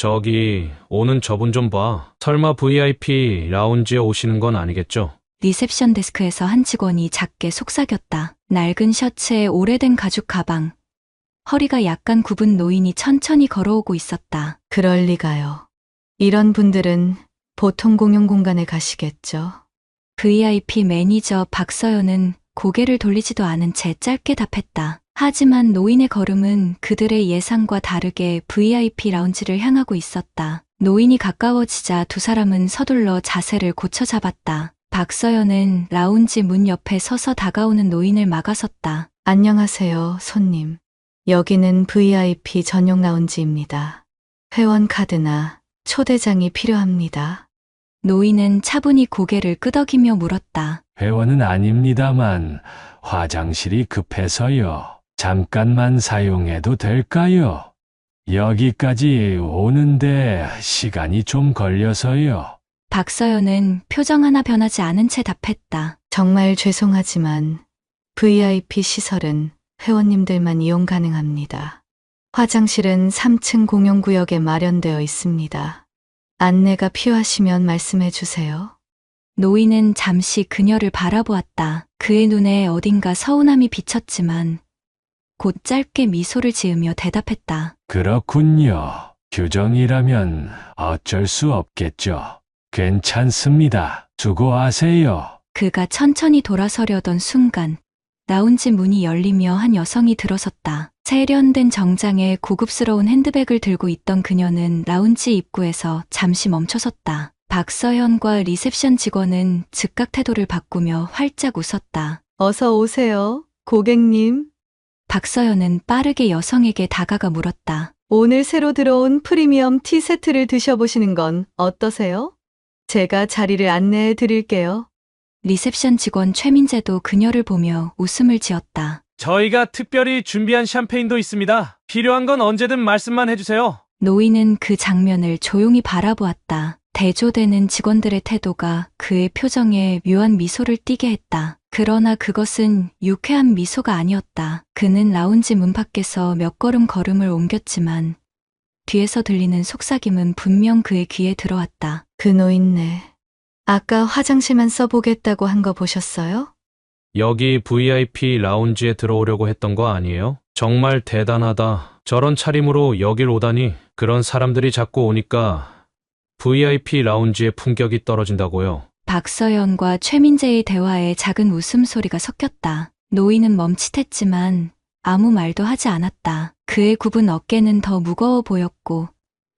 저기, 오는 저분 좀 봐. 설마 VIP 라운지에 오시는 건 아니겠죠? 리셉션 데스크에서 한 직원이 작게 속삭였다. 낡은 셔츠에 오래된 가죽 가방. 허리가 약간 굽은 노인이 천천히 걸어오고 있었다. 그럴 리가요. 이런 분들은 보통 공용 공간에 가시겠죠. VIP 매니저 박서연은 고개를 돌리지도 않은 채 짧게 답했다. 하지만 노인의 걸음은 그들의 예상과 다르게 VIP 라운지를 향하고 있었다. 노인이 가까워지자 두 사람은 서둘러 자세를 고쳐 잡았다. 박서연은 라운지 문 옆에 서서 다가오는 노인을 막아섰다. 안녕하세요, 손님. 여기는 VIP 전용 라운지입니다. 회원 카드나 초대장이 필요합니다. 노인은 차분히 고개를 끄덕이며 물었다. 회원은 아닙니다만 화장실이 급해서요. 잠깐만 사용해도 될까요? 여기까지 오는데 시간이 좀 걸려서요. 박서연은 표정 하나 변하지 않은 채 답했다. 정말 죄송하지만 VIP 시설은 회원님들만 이용 가능합니다. 화장실은 3층 공용구역에 마련되어 있습니다. 안내가 필요하시면 말씀해 주세요. 노인은 잠시 그녀를 바라보았다. 그의 눈에 어딘가 서운함이 비쳤지만 곧 짧게 미소를 지으며 대답했다. 그렇군요. 규정이라면 어쩔 수 없겠죠. 괜찮습니다. 수고하세요. 그가 천천히 돌아서려던 순간 라운지 문이 열리며 한 여성이 들어섰다. 세련된 정장에 고급스러운 핸드백을 들고 있던 그녀는 라운지 입구에서 잠시 멈춰섰다. 박서연과 리셉션 직원은 즉각 태도를 바꾸며 활짝 웃었다. 어서 오세요, 고객님. 박서연은 빠르게 여성에게 다가가 물었다. 오늘 새로 들어온 프리미엄 티 세트를 드셔보시는 건 어떠세요? 제가 자리를 안내해 드릴게요. 리셉션 직원 최민재도 그녀를 보며 웃음을 지었다. 저희가 특별히 준비한 샴페인도 있습니다. 필요한 건 언제든 말씀만 해주세요. 노인은 그 장면을 조용히 바라보았다. 대조되는 직원들의 태도가 그의 표정에 묘한 미소를 띠게 했다. 그러나 그것은 유쾌한 미소가 아니었다. 그는 라운지 문 밖에서 몇 걸음을 옮겼지만 뒤에서 들리는 속삭임은 분명 그의 귀에 들어왔다. 그 노인네. 아까 화장실만 써보겠다고 한 거 보셨어요? 여기 VIP 라운지에 들어오려고 했던 거 아니에요? 정말 대단하다. 저런 차림으로 여길 오다니. 그런 사람들이 자꾸 오니까 VIP 라운지의 품격이 떨어진다고요. 박서연과 최민재의 대화에 작은 웃음소리가 섞였다. 노인은 멈칫했지만 아무 말도 하지 않았다. 그의 굽은 어깨는 더 무거워 보였고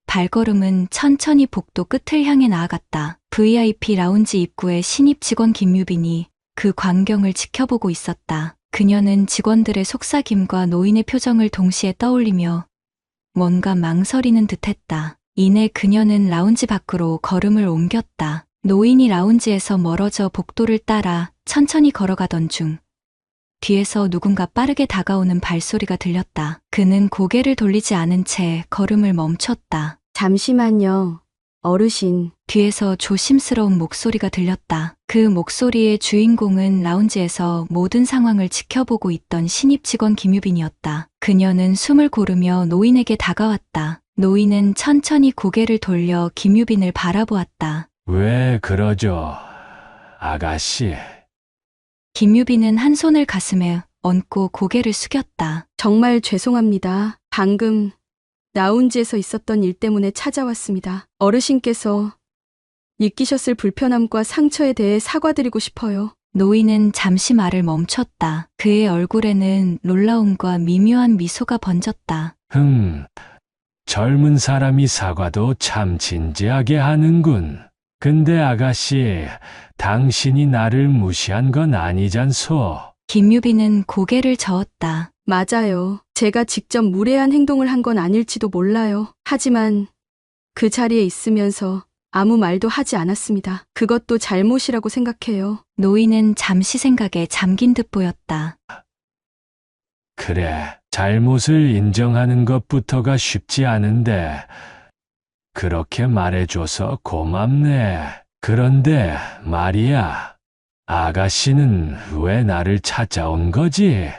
발걸음은 천천히 복도 끝을 향해 나아갔다. VIP 라운지 입구에 신입 직원 김유빈이 그 광경을 지켜보고 있었다. 그녀는 직원들의 속삭임과 노인의 표정을 동시에 떠올리며 뭔가 망설이는 듯했다. 이내 그녀는 라운지 밖으로 걸음을 옮겼다. 노인이 라운지에서 멀어져 복도를 따라 천천히 걸어가던 중 뒤에서 누군가 빠르게 다가오는 발소리가 들렸다. 그는 고개를 돌리지 않은 채 걸음을 멈췄다. 잠시만요, 어르신. 뒤에서 조심스러운 목소리가 들렸다. 그 목소리의 주인공은 라운지에서 모든 상황을 지켜보고 있던 신입 직원 김유빈이었다. 그녀는 숨을 고르며 노인에게 다가왔다. 노인은 천천히 고개를 돌려 김유빈을 바라보았다. 왜 그러죠, 아가씨? 김유빈은 한 손을 가슴에 얹고 고개를 숙였다. 정말 죄송합니다. 방금 라운지에서 있었던 일 때문에 찾아왔습니다. 어르신께서 느끼셨을 불편함과 상처에 대해 사과드리고 싶어요. 노인은 잠시 말을 멈췄다. 그의 얼굴에는 놀라움과 미묘한 미소가 번졌다. 젊은 사람이 사과도 참 진지하게 하는군. 근데 아가씨, 당신이 나를 무시한 건 아니잖소. 김유빈은 고개를 저었다. 맞아요. 제가 직접 무례한 행동을 한 건 아닐지도 몰라요. 하지만 그 자리에 있으면서 아무 말도 하지 않았습니다. 그것도 잘못이라고 생각해요. 노인은 잠시 생각에 잠긴 듯 보였다. 그래, 잘못을 인정하는 것부터가 쉽지 않은데 그렇게 말해줘서 고맙네. 그런데 말이야, 아가씨는 왜 나를 찾아온 거지?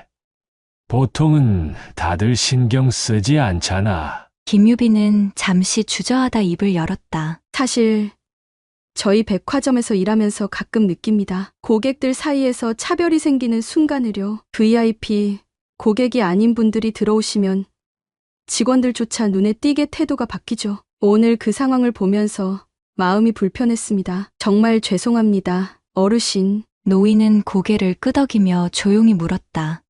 보통은 다들 신경 쓰지 않잖아. 김유빈은 잠시 주저하다 입을 열었다. 사실 저희 백화점에서 일하면서 가끔 느낍니다. 고객들 사이에서 차별이 생기는 순간을요. VIP 고객이 아닌 분들이 들어오시면 직원들조차 눈에 띄게 태도가 바뀌죠. 오늘 그 상황을 보면서 마음이 불편했습니다. 정말 죄송합니다, 어르신. 노인은 고개를 끄덕이며 조용히 물었다.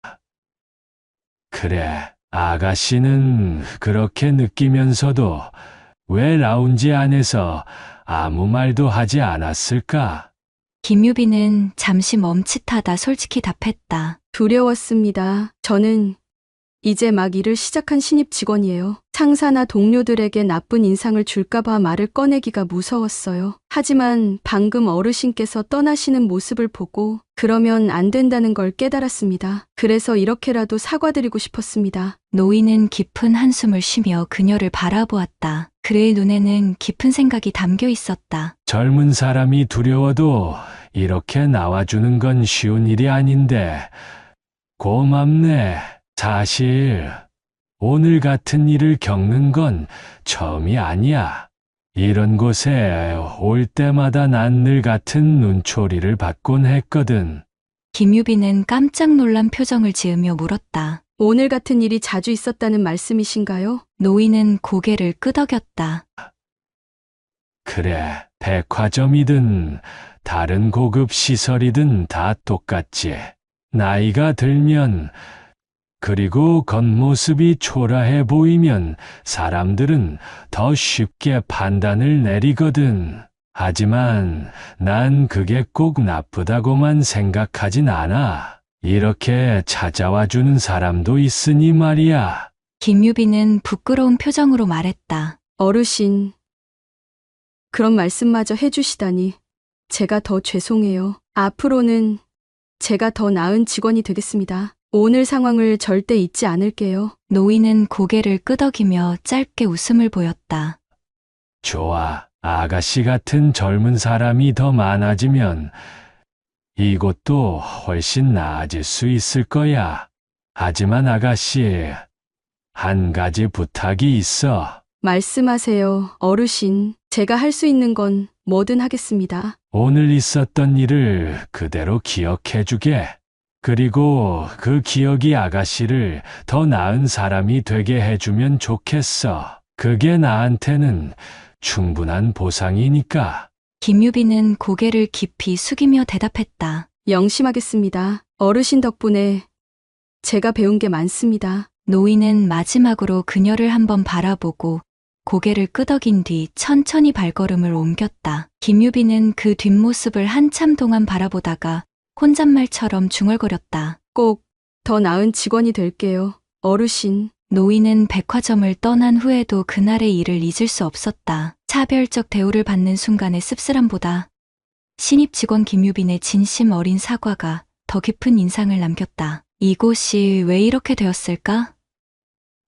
그래, 아가씨는 그렇게 느끼면서도 왜 라운지 안에서 아무 말도 하지 않았을까? 김유빈은 잠시 멈칫하다 솔직히 답했다. 두려웠습니다. 저는 이제 막 일을 시작한 신입 직원이에요. 상사나 동료들에게 나쁜 인상을 줄까봐 말을 꺼내기가 무서웠어요. 하지만 방금 어르신께서 떠나시는 모습을 보고 그러면 안 된다는 걸 깨달았습니다. 그래서 이렇게라도 사과드리고 싶었습니다. 노인은 깊은 한숨을 쉬며 그녀를 바라보았다. 그의 눈에는 깊은 생각이 담겨 있었다. 젊은 사람이 두려워도 이렇게 나와주는 건 쉬운 일이 아닌데 고맙네. 사실 오늘 같은 일을 겪는 건 처음이 아니야. 이런 곳에 올 때마다 난 늘 같은 눈초리를 받곤 했거든. 김유빈은 깜짝 놀란 표정을 지으며 물었다. 오늘 같은 일이 자주 있었다는 말씀이신가요? 노인은 고개를 끄덕였다. 그래, 백화점이든 다른 고급 시설이든 다 똑같지. 나이가 들면 그리고 겉모습이 초라해 보이면 사람들은 더 쉽게 판단을 내리거든. 하지만 난 그게 꼭 나쁘다고만 생각하진 않아. 이렇게 찾아와 주는 사람도 있으니 말이야. 김유빈은 부끄러운 표정으로 말했다. 어르신, 그런 말씀마저 해주시다니 제가 더 죄송해요. 앞으로는 제가 더 나은 직원이 되겠습니다. 오늘 상황을 절대 잊지 않을게요. 노인은 고개를 끄덕이며 짧게 웃음을 보였다. 좋아. 아가씨 같은 젊은 사람이 더 많아지면 이곳도 훨씬 나아질 수 있을 거야. 하지만 아가씨, 한 가지 부탁이 있어. 말씀하세요, 어르신. 제가 할 수 있는 건 뭐든 하겠습니다. 오늘 있었던 일을 그대로 기억해주게. 그리고 그 기억이 아가씨를 더 나은 사람이 되게 해주면 좋겠어. 그게 나한테는 충분한 보상이니까. 김유빈은 고개를 깊이 숙이며 대답했다. 영심하겠습니다. 어르신 덕분에 제가 배운 게 많습니다. 노인은 마지막으로 그녀를 한번 바라보고 고개를 끄덕인 뒤 천천히 발걸음을 옮겼다. 김유빈은 그 뒷모습을 한참 동안 바라보다가 혼잣말처럼 중얼거렸다. 꼭 더 나은 직원이 될게요, 어르신. 노인은 백화점을 떠난 후에도 그날의 일을 잊을 수 없었다. 차별적 대우를 받는 순간의 씁쓸함보다 신입 직원 김유빈의 진심 어린 사과가 더 깊은 인상을 남겼다. 이곳이 왜 이렇게 되었을까?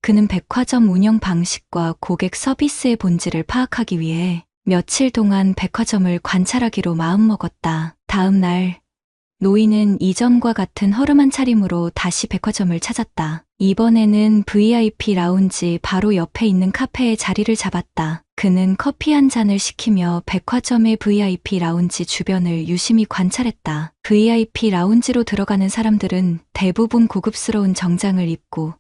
그는 백화점 운영 방식과 고객 서비스의 본질을 파악하기 위해 며칠 동안 백화점을 관찰하기로 마음먹었다. 다음 날, 노인은 이전과 같은 허름한 차림으로 다시 백화점을 찾았다. 이번에는 VIP 라운지 바로 옆에 있는 카페에 자리를 잡았다. 그는 커피 한 잔을 시키며 백화점의 VIP 라운지 주변을 유심히 관찰했다. VIP 라운지로 들어가는 사람들은 대부분 고급스러운 정장을 입고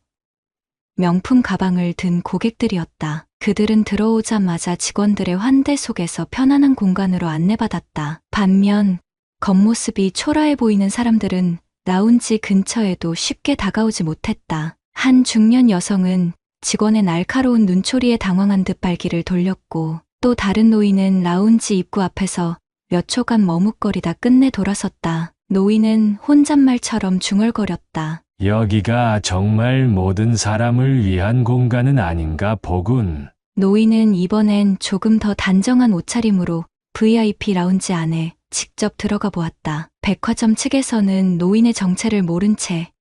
명품 가방을 든 고객들이었다. 그들은 들어오자마자 직원들의 환대 속에서 편안한 공간으로 안내받았다. 반면 겉모습이 초라해 보이는 사람들은 라운지 근처에도 쉽게 다가오지 못했다. 한 중년 여성은 직원의 날카로운 눈초리에 당황한 듯 발길을 돌렸고, 또 다른 노인은 라운지 입구 앞에서 몇 초간 머뭇거리다 끝내 돌아섰다. 노인은 혼잣말처럼 중얼거렸다. 여기가 정말 모든 사람을 위한 공간은 아닌가 보군. 노인은 이번엔 조금 더 단정한 옷차림으로 VIP 라운지 안에 직접 들어가 보았다. 백화점 측에서는 노인의 정체를 모른 채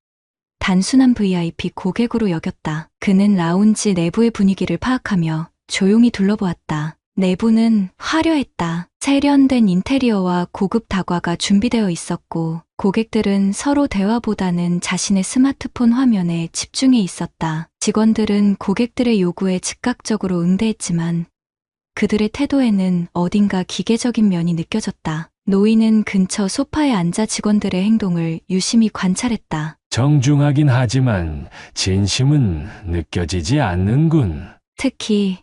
단순한 VIP 고객으로 여겼다. 그는 라운지 내부의 분위기를 파악하며 조용히 둘러보았다. 내부는 화려했다. 세련된 인테리어와 고급 다과가 준비되어 있었고, 고객들은 서로 대화보다는 자신의 스마트폰 화면에 집중해 있었다. 직원들은 고객들의 요구에 즉각적으로 응대했지만 그들의 태도에는 어딘가 기계적인 면이 느껴졌다. 노인은 근처 소파에 앉아 직원들의 행동을 유심히 관찰했다. 정중하긴 하지만 진심은 느껴지지 않는군. 특히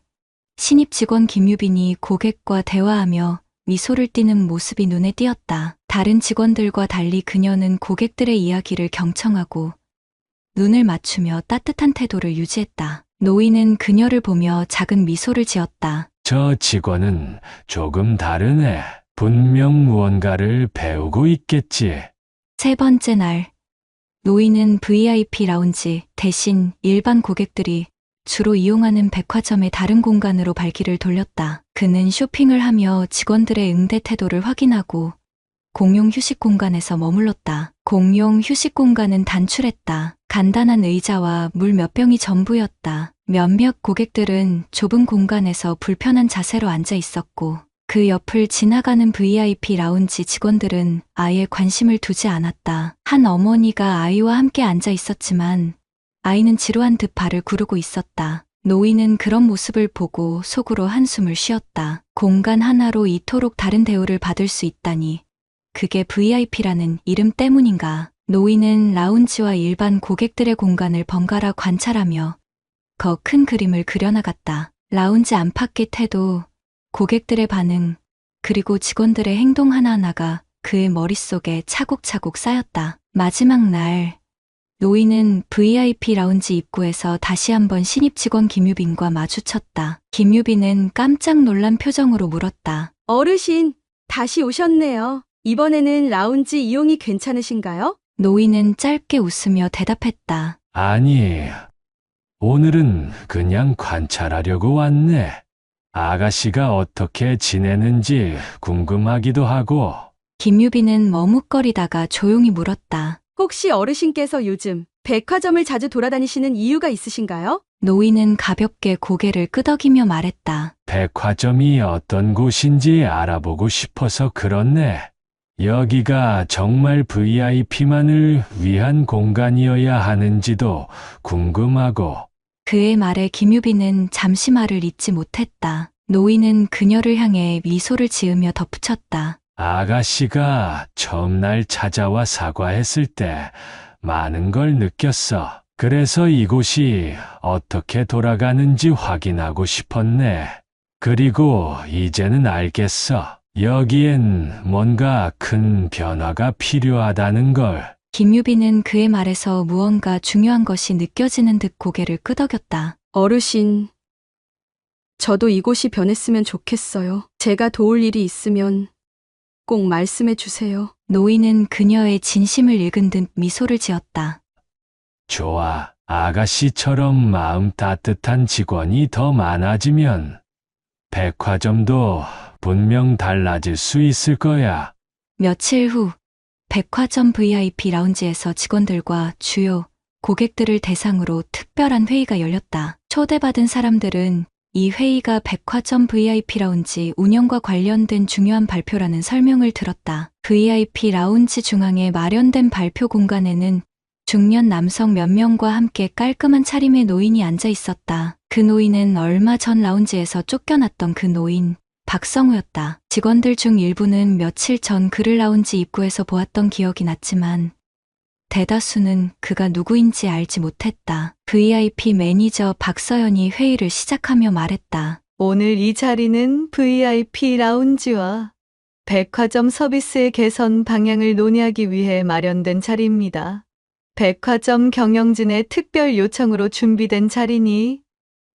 신입 직원 김유빈이 고객과 대화하며 미소를 띠는 모습이 눈에 띄었다. 다른 직원들과 달리 그녀는 고객들의 이야기를 경청하고 눈을 맞추며 따뜻한 태도를 유지했다. 노인은 그녀를 보며 작은 미소를 지었다. 저 직원은 조금 다르네. 분명 무언가를 배우고 있겠지. 세 번째 날, 노인은 VIP 라운지 대신 일반 고객들이 주로 이용하는 백화점의 다른 공간으로 발길을 돌렸다. 그는 쇼핑을 하며 직원들의 응대 태도를 확인하고 공용 휴식 공간에서 머물렀다. 공용 휴식 공간은 단출했다. 간단한 의자와 물 몇 병이 전부였다. 몇몇 고객들은 좁은 공간에서 불편한 자세로 앉아 있었고 그 옆을 지나가는 VIP 라운지 직원들은 아예 관심을 두지 않았다. 한 어머니가 아이와 함께 앉아 있었지만 아이는 지루한 듯 발을 구르고 있었다. 노인은 그런 모습을 보고 속으로 한숨을 쉬었다. 공간 하나로 이토록 다른 대우를 받을 수 있다니 그게 VIP라는 이름 때문인가. 노인은 라운지와 일반 고객들의 공간을 번갈아 관찰하며 더 큰 그림을 그려나갔다. 라운지 안팎의 태도, 고객들의 반응, 그리고 직원들의 행동 하나하나가 그의 머릿속에 차곡차곡 쌓였다. 마지막 날, 노인은 VIP 라운지 입구에서 다시 한번 신입 직원 김유빈과 마주쳤다. 김유빈은 깜짝 놀란 표정으로 물었다. 어르신, 다시 오셨네요. 이번에는 라운지 이용이 괜찮으신가요? 노인은 짧게 웃으며 대답했다. 아니, 오늘은 그냥 관찰하려고 왔네. 아가씨가 어떻게 지내는지 궁금하기도 하고. 김유빈은 머뭇거리다가 조용히 물었다. 혹시 어르신께서 요즘 백화점을 자주 돌아다니시는 이유가 있으신가요? 노인은 가볍게 고개를 끄덕이며 말했다. 백화점이 어떤 곳인지 알아보고 싶어서 그렇네. 여기가 정말 VIP만을 위한 공간이어야 하는지도 궁금하고. 그의 말에 김유빈은 잠시 말을 잇지 못했다. 노인은 그녀를 향해 미소를 지으며 덧붙였다. 아가씨가 처음 날 찾아와 사과했을 때 많은 걸 느꼈어. 그래서 이곳이 어떻게 돌아가는지 확인하고 싶었네. 그리고 이제는 알겠어. 여기엔 뭔가 큰 변화가 필요하다는 걸. 김유빈은 그의 말에서 무언가 중요한 것이 느껴지는 듯 고개를 끄덕였다. 어르신, 저도 이곳이 변했으면 좋겠어요. 제가 도울 일이 있으면 꼭 말씀해 주세요. 노인은 그녀의 진심을 읽은 듯 미소를 지었다. 좋아. 아가씨처럼 마음 따뜻한 직원이 더 많아지면 백화점도 분명 달라질 수 있을 거야. 며칠 후 백화점 VIP 라운지에서 직원들과 주요 고객들을 대상으로 특별한 회의가 열렸다. 초대받은 사람들은 이 회의가 백화점 VIP 라운지 운영과 관련된 중요한 발표라는 설명을 들었다. VIP 라운지 중앙에 마련된 발표 공간에는 중년 남성 몇 명과 함께 깔끔한 차림의 노인이 앉아 있었다. 그 노인은 얼마 전 라운지에서 쫓겨났던 그 노인, 박성우였다. 직원들 중 일부는 며칠 전 그를 라운지 입구에서 보았던 기억이 났지만 대다수는 그가 누구인지 알지 못했다. VIP 매니저 박서연이 회의를 시작하며 말했다. 오늘 이 자리는 VIP 라운지와 백화점 서비스의 개선 방향을 논의하기 위해 마련된 자리입니다. 백화점 경영진의 특별 요청으로 준비된 자리니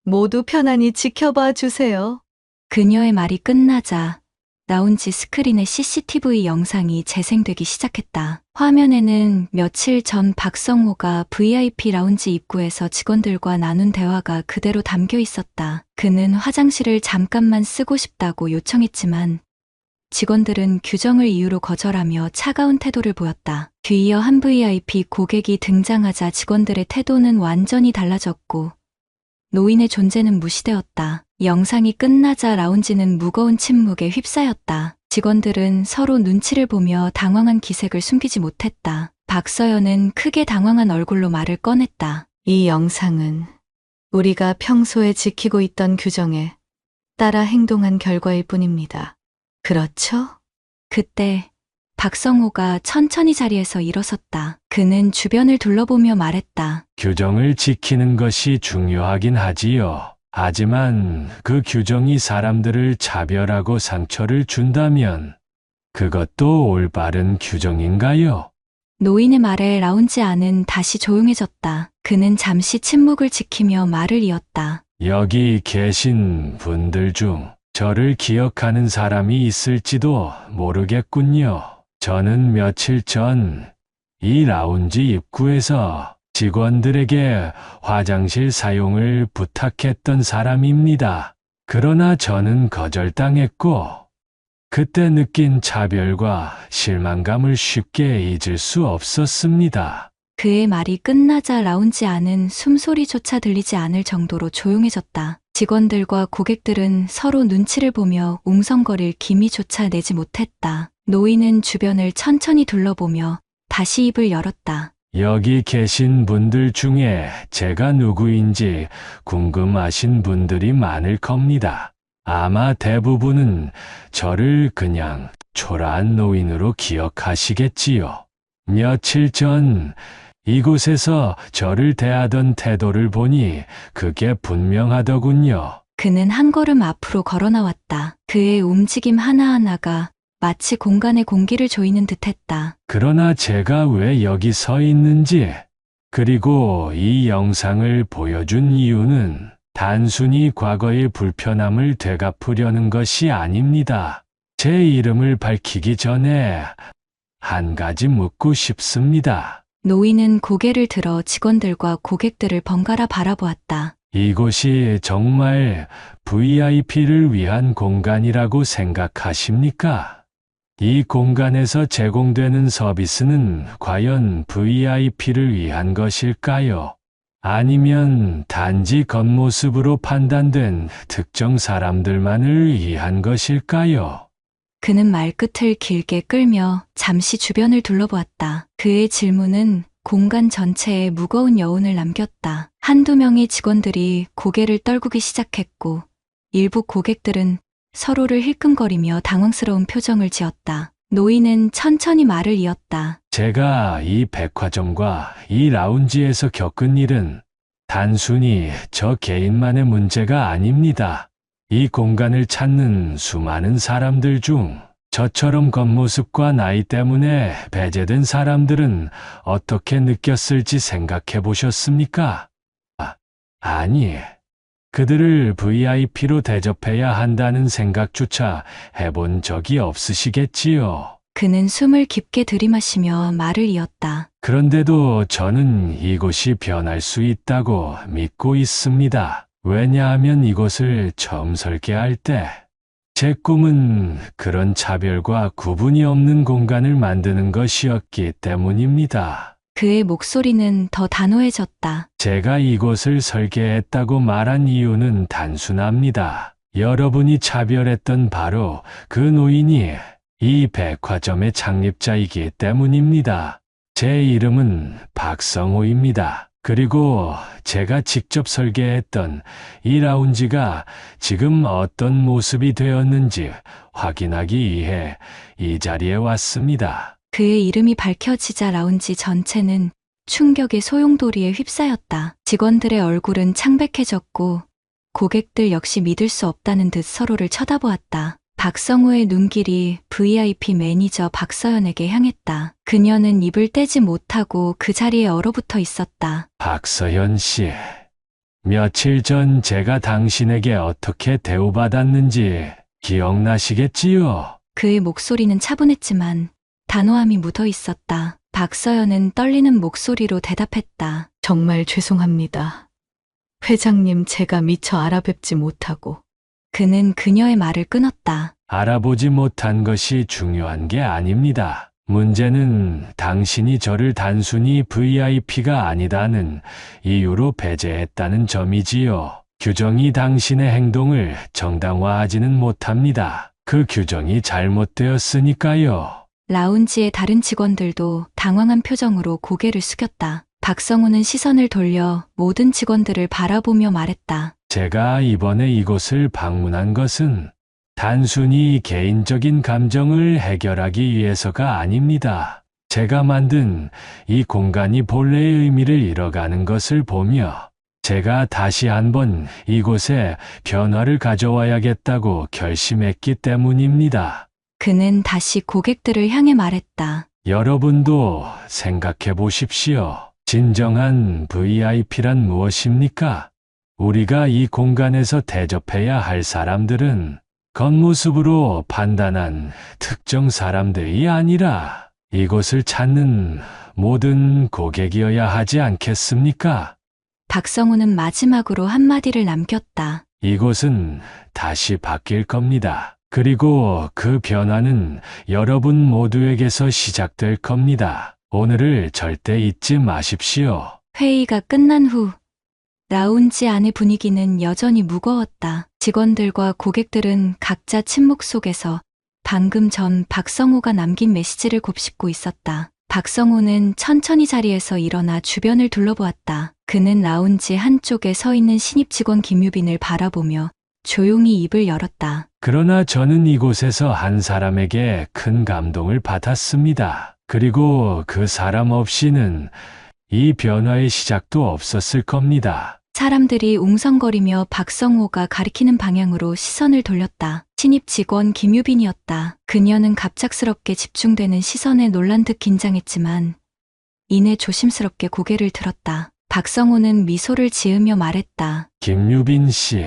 모두 편안히 지켜봐 주세요. 그녀의 말이 끝나자 라운지 스크린에 CCTV 영상이 재생되기 시작했다. 화면에는 며칠 전 박성호가 VIP 라운지 입구에서 직원들과 나눈 대화가 그대로 담겨 있었다. 그는 화장실을 잠깐만 쓰고 싶다고 요청했지만 직원들은 규정을 이유로 거절하며 차가운 태도를 보였다. 뒤이어 한 VIP 고객이 등장하자 직원들의 태도는 완전히 달라졌고 노인의 존재는 무시되었다. 영상이 끝나자 라운지는 무거운 침묵에 휩싸였다. 직원들은 서로 눈치를 보며 당황한 기색을 숨기지 못했다. 박서연은 크게 당황한 얼굴로 말을 꺼냈다. 이 영상은 우리가 평소에 지키고 있던 규정에 따라 행동한 결과일 뿐입니다. 그렇죠? 그때 박성호가 천천히 자리에서 일어섰다. 그는 주변을 둘러보며 말했다. 규정을 지키는 것이 중요하긴 하지요. 하지만 그 규정이 사람들을 차별하고 상처를 준다면 그것도 올바른 규정인가요? 노인의 말에 라운지 안은 다시 조용해졌다. 그는 잠시 침묵을 지키며 말을 이었다. 여기 계신 분들 중 저를 기억하는 사람이 있을지도 모르겠군요. 저는 며칠 전 이 라운지 입구에서 직원들에게 화장실 사용을 부탁했던 사람입니다. 그러나 저는 거절당했고, 그때 느낀 차별과 실망감을 쉽게 잊을 수 없었습니다. 그의 말이 끝나자 라운지 안은 숨소리조차 들리지 않을 정도로 조용해졌다. 직원들과 고객들은 서로 눈치를 보며 웅성거릴 기미조차 내지 못했다. 노인은 주변을 천천히 둘러보며 다시 입을 열었다. 여기 계신 분들 중에 제가 누구인지 궁금하신 분들이 많을 겁니다. 아마 대부분은 저를 그냥 초라한 노인으로 기억하시겠지요. 며칠 전 이곳에서 저를 대하던 태도를 보니 그게 분명하더군요. 그는 한 걸음 앞으로 걸어 나왔다. 그의 움직임 하나하나가 마치 공간의 공기를 조이는 듯했다. 그러나 제가 왜 여기 서 있는지, 그리고 이 영상을 보여준 이유는 단순히 과거의 불편함을 되갚으려는 것이 아닙니다. 제 이름을 밝히기 전에 한 가지 묻고 싶습니다. 노인은 고개를 들어 직원들과 고객들을 번갈아 바라보았다. 이곳이 정말 VIP를 위한 공간이라고 생각하십니까? 이 공간에서 제공되는 서비스는 과연 VIP를 위한 것일까요? 아니면 단지 겉모습으로 판단된 특정 사람들만을 위한 것일까요? 그는 말끝을 길게 끌며 잠시 주변을 둘러보았다. 그의 질문은 공간 전체에 무거운 여운을 남겼다. 한두 명의 직원들이 고개를 떨구기 시작했고, 일부 고객들은 서로를 힐끔거리며 당황스러운 표정을 지었다. 노인은 천천히 말을 이었다. 제가 이 백화점과 이 라운지에서 겪은 일은 단순히 저 개인만의 문제가 아닙니다. 이 공간을 찾는 수많은 사람들 중 저처럼 겉모습과 나이 때문에 배제된 사람들은 어떻게 느꼈을지 생각해 보셨습니까? 아니, 그들을 VIP로 대접해야 한다는 생각조차 해본 적이 없으시겠지요. 그는 숨을 깊게 들이마시며 말을 이었다. 그런데도 저는 이곳이 변할 수 있다고 믿고 있습니다. 왜냐하면 이곳을 처음 설계할 때 제 꿈은 그런 차별과 구분이 없는 공간을 만드는 것이었기 때문입니다. 그의 목소리는 더 단호해졌다. 제가 이곳을 설계했다고 말한 이유는 단순합니다. 여러분이 차별했던 바로 그 노인이 이 백화점의 창립자이기 때문입니다. 제 이름은 박성호입니다. 그리고 제가 직접 설계했던 이 라운지가 지금 어떤 모습이 되었는지 확인하기 위해 이 자리에 왔습니다. 그의 이름이 밝혀지자 라운지 전체는 충격의 소용돌이에 휩싸였다. 직원들의 얼굴은 창백해졌고 고객들 역시 믿을 수 없다는 듯 서로를 쳐다보았다. 박성호의 눈길이 VIP 매니저 박서연에게 향했다. 그녀는 입을 떼지 못하고 그 자리에 얼어붙어 있었다. 박서연 씨, 며칠 전 제가 당신에게 어떻게 대우받았는지 기억나시겠지요? 그의 목소리는 차분했지만 단호함이 묻어 있었다. 박서연은 떨리는 목소리로 대답했다. 정말 죄송합니다. 회장님, 제가 미처 알아뵙지 못하고. 그는 그녀의 말을 끊었다. 알아보지 못한 것이 중요한 게 아닙니다. 문제는 당신이 저를 단순히 VIP가 아니다는 이유로 배제했다는 점이지요. 규정이 당신의 행동을 정당화하지는 못합니다. 그 규정이 잘못되었으니까요. 라운지의 다른 직원들도 당황한 표정으로 고개를 숙였다. 박성우는 시선을 돌려 모든 직원들을 바라보며 말했다. 제가 이번에 이곳을 방문한 것은 단순히 개인적인 감정을 해결하기 위해서가 아닙니다. 제가 만든 이 공간이 본래의 의미를 잃어가는 것을 보며 제가 다시 한번 이곳에 변화를 가져와야겠다고 결심했기 때문입니다. 그는 다시 고객들을 향해 말했다. 여러분도 생각해 보십시오. 진정한 VIP란 무엇입니까? 우리가 이 공간에서 대접해야 할 사람들은 겉모습으로 판단한 특정 사람들이 아니라 이곳을 찾는 모든 고객이어야 하지 않겠습니까? 박성우는 마지막으로 한마디를 남겼다. 이곳은 다시 바뀔 겁니다. 그리고 그 변화는 여러분 모두에게서 시작될 겁니다. 오늘을 절대 잊지 마십시오. 회의가 끝난 후 라운지 안의 분위기는 여전히 무거웠다. 직원들과 고객들은 각자 침묵 속에서 방금 전 박성우가 남긴 메시지를 곱씹고 있었다. 박성우는 천천히 자리에서 일어나 주변을 둘러보았다. 그는 라운지 한쪽에 서 있는 신입 직원 김유빈을 바라보며 조용히 입을 열었다. 그러나 저는 이곳에서 한 사람에게 큰 감동을 받았습니다. 그리고 그 사람 없이는 이 변화의 시작도 없었을 겁니다. 사람들이 웅성거리며 박성호가 가리키는 방향으로 시선을 돌렸다. 신입 직원 김유빈이었다. 그녀는 갑작스럽게 집중되는 시선에 놀란 듯 긴장했지만 이내 조심스럽게 고개를 들었다. 박성호는 미소를 지으며 말했다. 김유빈 씨,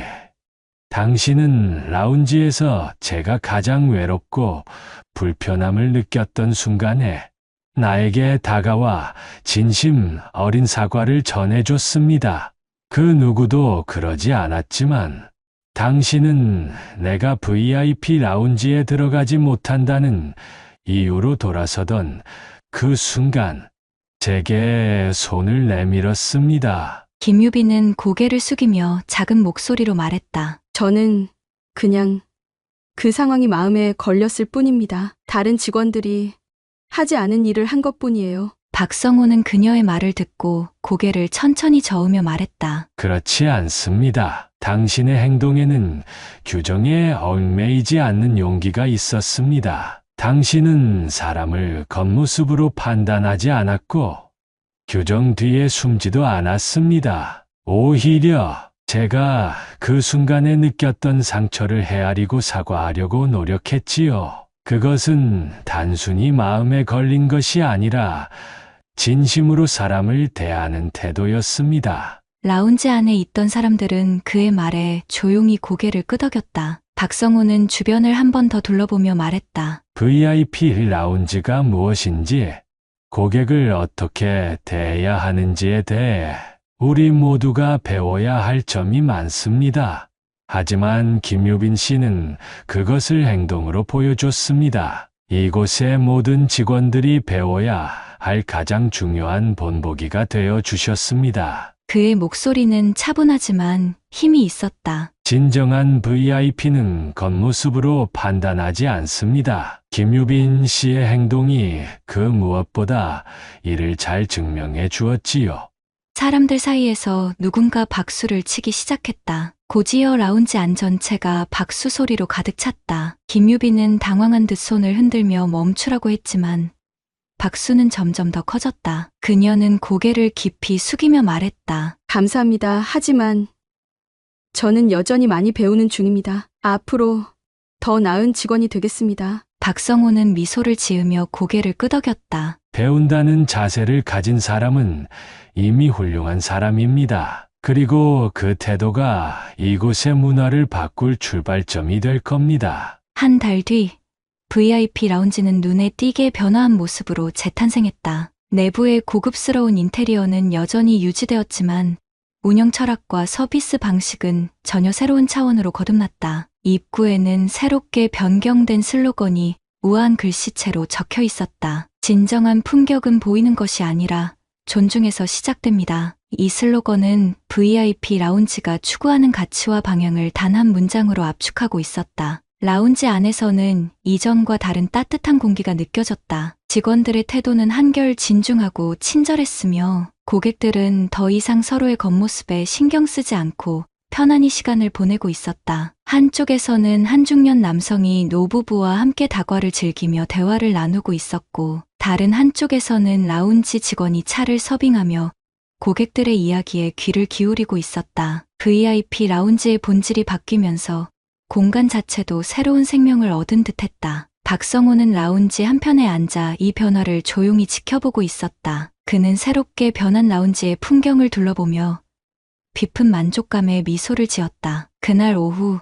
당신은 라운지에서 제가 가장 외롭고 불편함을 느꼈던 순간에 나에게 다가와 진심 어린 사과를 전해줬습니다. 그 누구도 그러지 않았지만 당신은 내가 VIP 라운지에 들어가지 못한다는 이유로 돌아서던 그 순간 제게 손을 내밀었습니다. 김유빈은 고개를 숙이며 작은 목소리로 말했다. 저는 그냥 그 상황이 마음에 걸렸을 뿐입니다. 다른 직원들이 하지 않은 일을 한 것뿐이에요. 박성호는 그녀의 말을 듣고 고개를 천천히 저으며 말했다. 그렇지 않습니다. 당신의 행동에는 규정에 얽매이지 않는 용기가 있었습니다. 당신은 사람을 겉모습으로 판단하지 않았고 규정 뒤에 숨지도 않았습니다. 오히려 제가 그 순간에 느꼈던 상처를 헤아리고 사과하려고 노력했지요. 그것은 단순히 마음에 걸린 것이 아니라 진심으로 사람을 대하는 태도였습니다. 라운지 안에 있던 사람들은 그의 말에 조용히 고개를 끄덕였다. 박성호는 주변을 한 번 더 둘러보며 말했다. VIP 라운지가 무엇인지, 고객을 어떻게 대해야 하는지에 대해 우리 모두가 배워야 할 점이 많습니다. 하지만 김유빈 씨는 그것을 행동으로 보여줬습니다. 이곳의 모든 직원들이 배워야 할 가장 중요한 본보기가 되어 주셨습니다. 그의 목소리는 차분하지만 힘이 있었다. 진정한 VIP는 겉모습으로 판단하지 않습니다. 김유빈 씨의 행동이 그 무엇보다 이를 잘 증명해 주었지요. 사람들 사이에서 누군가 박수를 치기 시작했다. 고지어 라운지 안 전체가 박수 소리로 가득 찼다. 김유빈은 당황한 듯 손을 흔들며 멈추라고 했지만 박수는 점점 더 커졌다. 그녀는 고개를 깊이 숙이며 말했다. 감사합니다. 하지만 저는 여전히 많이 배우는 중입니다. 앞으로 더 나은 직원이 되겠습니다. 박성호는 미소를 지으며 고개를 끄덕였다. 배운다는 자세를 가진 사람은 이미 훌륭한 사람입니다. 그리고 그 태도가 이곳의 문화를 바꿀 출발점이 될 겁니다. 한 달 뒤 VIP 라운지는 눈에 띄게 변화한 모습으로 재탄생했다. 내부의 고급스러운 인테리어는 여전히 유지되었지만 운영 철학과 서비스 방식은 전혀 새로운 차원으로 거듭났다. 입구에는 새롭게 변경된 슬로건이 우아한 글씨체로 적혀 있었다. 진정한 품격은 보이는 것이 아니라 존중에서 시작됩니다. 이 슬로건은 VIP 라운지가 추구하는 가치와 방향을 단 한 문장으로 압축하고 있었다. 라운지 안에서는 이전과 다른 따뜻한 공기가 느껴졌다. 직원들의 태도는 한결 진중하고 친절했으며 고객들은 더 이상 서로의 겉모습에 신경 쓰지 않고 편안히 시간을 보내고 있었다. 한쪽에서는 한중년 남성이 노부부와 함께 다과를 즐기며 대화를 나누고 있었고, 다른 한쪽에서는 라운지 직원이 차를 서빙하며 고객들의 이야기에 귀를 기울이고 있었다. VIP 라운지의 본질이 바뀌면서 공간 자체도 새로운 생명을 얻은 듯했다. 박성호는 라운지 한편에 앉아 이 변화를 조용히 지켜보고 있었다. 그는 새롭게 변한 라운지의 풍경을 둘러보며 깊은 만족감에 미소를 지었다. 그날 오후,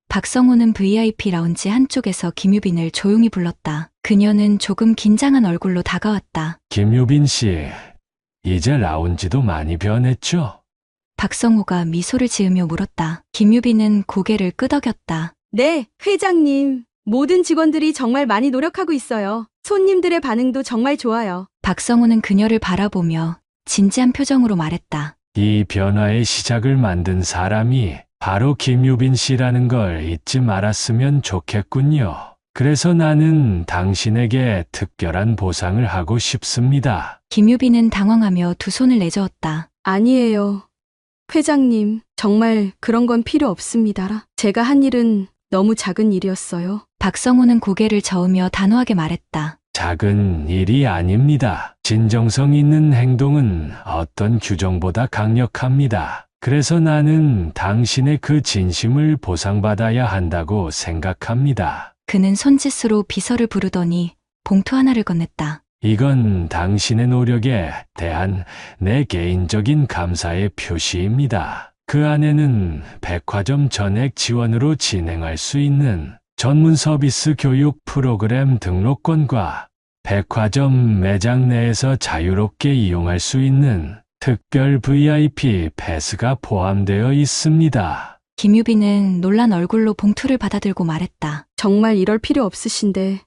박성호는 VIP 라운지 한쪽에서 김유빈을 조용히 불렀다. 그녀는 조금 긴장한 얼굴로 다가왔다. 김유빈 씨, 이제 라운지도 많이 변했죠? 박성호가 미소를 지으며 물었다. 김유빈은 고개를 끄덕였다. 네, 회장님. 모든 직원들이 정말 많이 노력하고 있어요. 손님들의 반응도 정말 좋아요. 박성호는 그녀를 바라보며 진지한 표정으로 말했다. 이 변화의 시작을 만든 사람이 바로 김유빈 씨라는 걸 잊지 말았으면 좋겠군요. 그래서 나는 당신에게 특별한 보상을 하고 싶습니다. 김유빈은 당황하며 두 손을 내저었다. 아니에요. 회장님, 정말 그런 건 필요 없습니다. 제가 한 일은 너무 작은 일이었어요. 박성호는 고개를 저으며 단호하게 말했다. 작은 일이 아닙니다. 진정성 있는 행동은 어떤 규정보다 강력합니다. 그래서 나는 당신의 그 진심을 보상받아야 한다고 생각합니다. 그는 손짓으로 비서를 부르더니 봉투 하나를 건넸다. 이건 당신의 노력에 대한 내 개인적인 감사의 표시입니다. 그 안에는 백화점 전액 지원으로 진행할 수 있는 전문 서비스 교육 프로그램 등록권과 백화점 매장 내에서 자유롭게 이용할 수 있는 특별 VIP 패스가 포함되어 있습니다. 김유빈은 놀란 얼굴로 봉투를 받아들고 말했다. 정말 이럴 필요 없으신데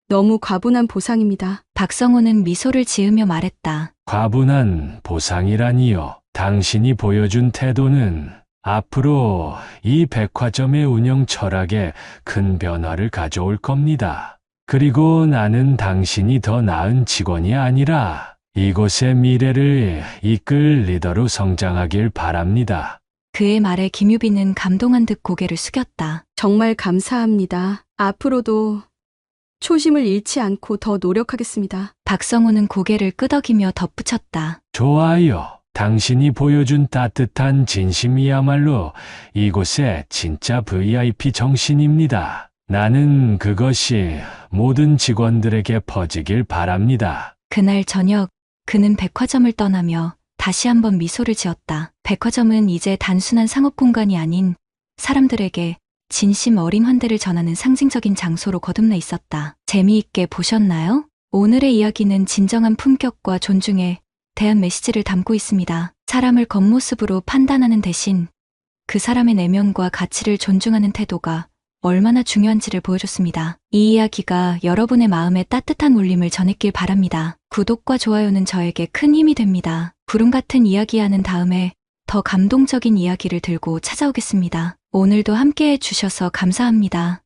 너무 과분한 보상입니다. 박성호는 미소를 지으며 말했다. 과분한 보상이라니요. 당신이 보여준 태도는 앞으로 이 백화점의 운영 철학에 큰 변화를 가져올 겁니다. 그리고 나는 당신이 더 나은 직원이 아니라 이곳의 미래를 이끌 리더로 성장하길 바랍니다. 그의 말에 김유빈은 감동한 듯 고개를 숙였다. 정말 감사합니다. 앞으로도 초심을 잃지 않고 더 노력하겠습니다. 박성호는 고개를 끄덕이며 덧붙였다. 좋아요. 당신이 보여준 따뜻한 진심이야말로 이곳의 진짜 VIP 정신입니다. 나는 그것이 모든 직원들에게 퍼지길 바랍니다. 그날 저녁, 그는 백화점을 떠나며 다시 한번 미소를 지었다. 백화점은 이제 단순한 상업 공간이 아닌 사람들에게 진심 어린 환대를 전하는 상징적인 장소로 거듭나 있었다. 재미있게 보셨나요? 오늘의 이야기는 진정한 품격과 존중에 대한 메시지를 담고 있습니다. 사람을 겉모습으로 판단하는 대신 그 사람의 내면과 가치를 존중하는 태도가 얼마나 중요한지를 보여줬습니다. 이 이야기가 여러분의 마음에 따뜻한 울림을 전했길 바랍니다. 구독과 좋아요는 저에게 큰 힘이 됩니다. 구름 같은 이야기하는 다음에 더 감동적인 이야기를 들고 찾아오겠습니다. 오늘도 함께해 주셔서 감사합니다.